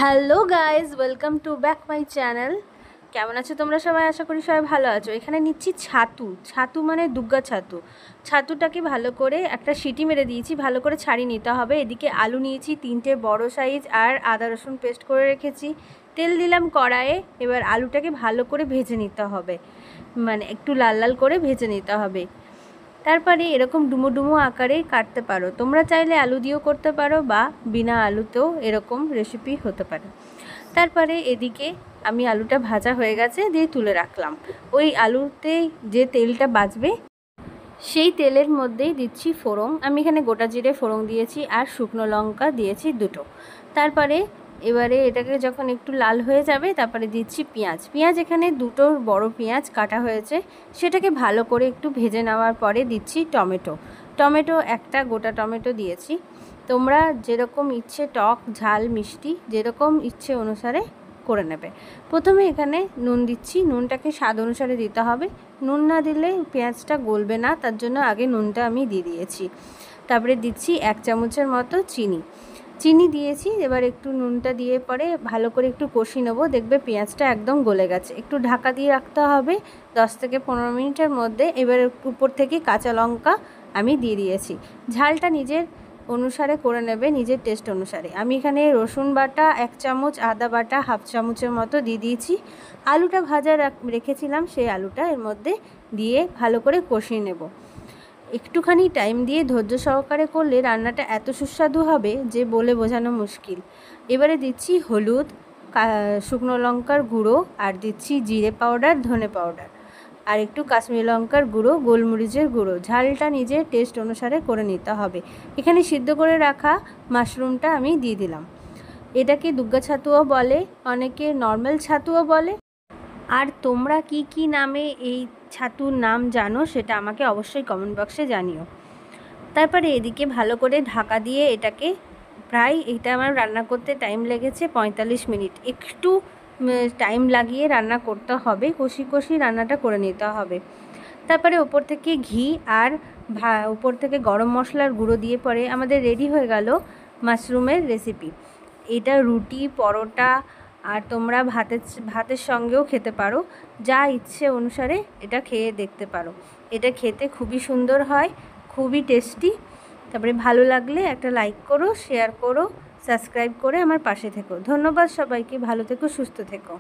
Hello guys, welcome to back my channel. কেমন আছো তোমরা সবাই? আশা করি সবাই ভালো আছো। এখানে নিচ্ছি ছাতু মানে দুগ্গা ছাতুটাকে ভালো করে একটা সিটি মেরে দিয়েছি, ভালো করে ছাড়িয়ে নিতে হবে। এদিকে আলু নিয়েছি 3টে বড় সাইজ, আর আদা রসুন পেস্ট করে রেখেছি। তেল দিলাম কড়াইয়ে। এবার আলুটাকে ভালো করে ভেজে নিতে হবে, মানে একটু লাল লাল করে ভেজে নিতে হবে। তারপরে এরকম ডুমো ডুমো আকারে কাটতে পারো, তোমরা চাইলে আলু দিয়েও করতে পারো বা বিনা আলুতেও এরকম রেসিপি হতে পারে। তারপরে এদিকে আমি আলুটা ভাজা হয়ে গেছে, দিয়ে তুলে রাখলাম। ওই আলুতে যে তেলটা বাঁচবে সেই তেলের মধ্যেই দিচ্ছি ফোড়ন। আমি এখানে গোটা জিরে ফোড়ন দিয়েছি আর শুকনো লঙ্কা দিয়েছি 2টো। তারপরে এবারে এটাকে যখন একটু লাল হয়ে যাবে তারপরে দিচ্ছি পেঁয়াজ এখানে 2টো বড় পেঁয়াজ কাটা হয়েছে, সেটাকে ভালো করে একটু ভেজে নেওয়ার পরে দিচ্ছি টমেটো একটা গোটা টমেটো দিয়েছি। তোমরা যেরকম ইচ্ছে টক ঝাল মিষ্টি যেরকম ইচ্ছে অনুসারে করে নেবে। প্রথমে এখানে নুন দিচ্ছি, নুনটাকে স্বাদ অনুসারে দিতে হবে। নুন না দিলে পেঁয়াজটা গলবে না, তার জন্য আগে নুনটা আমি দিয়ে দিয়েছি। তারপরে দিচ্ছি 1 চামচের মতো চিনি দিয়েছি। এবার একটু নুনটা দিয়ে পরে ভালো করে একটু কষিয়ে নেবো। দেখবে পেঁয়াজটা একদম গলে গেছে। একটু ঢাকা দিয়ে রাখতে হবে 10 থেকে 15 মিনিটের মধ্যে। এবার উপর থেকে কাঁচা লঙ্কা আমি দিয়ে দিয়েছি। ঝালটা নিজের অনুসারে করে নেবে, নিজের টেস্ট অনুসারে। আমি এখানে রসুন বাটা 1 চামচ, আদা বাটা 1/2 চামচের মতো দিয়ে দিয়েছি। আলুটা ভাজা রেখেছিলাম, সেই আলুটা এর মধ্যে দিয়ে ভালো করে কষিয়ে নেব। একটুখানি টাইম দিয়ে ধৈর্য সহকারে করলে রান্নাটা এত সুস্বাদু হবে যে বলে বোঝানো মুশকিল। এবারে দিচ্ছি হলুদ, শুকনো লঙ্কার গুঁড়ো, আর দিচ্ছি জিরে পাউডার, ধনে পাউডার, আর একটু কাশ্মীরি লঙ্কার গুঁড়ো, গোলমরিচের গুঁড়ো। ঝালটা নিজের টেস্ট অনুসারে করে নিতে হবে। এখানে সিদ্ধ করে রাখা মাশরুমটা আমি দিয়ে দিলাম। এটাকে দুগ্গা ছাতুও বলে, অনেকে নর্মাল ছাতুও বলে। আর তোমরা কি কি নামে এই ছাতুর নাম জানো সেটা আমাকে অবশ্যই কমেন্ট বক্সে জানিও। তারপরে এদিকে ভালো করে ঢাকা দিয়ে এটাকে এটা আমার রান্না করতে টাইম লেগেছে 45 মিনিট। একটু টাইম লাগিয়ে রান্না করতে হবে, কষি রান্নাটা করে নিতে হবে। তারপরে ওপর থেকে ঘি আর উপর থেকে গরম মশলার গুঁড়ো দিয়ে পরে আমাদের রেডি হয়ে গেল মাশরুমের রেসিপি। এটা রুটি, পরোটা আর তোমরা ভাতের সঙ্গেও খেতে পারো, যা ইচ্ছে অনুসারে এটা খেয়ে দেখতে পারো। এটা খেতে খুবই সুন্দর হয়, খুবই টেস্টি। তারপরে ভালো লাগলে একটা লাইক করো, শেয়ার করো, সাবস্ক্রাইব করে আমার পাশে থেকো। ধন্যবাদ সবাইকে, ভালো থেকো, সুস্থ থেকো।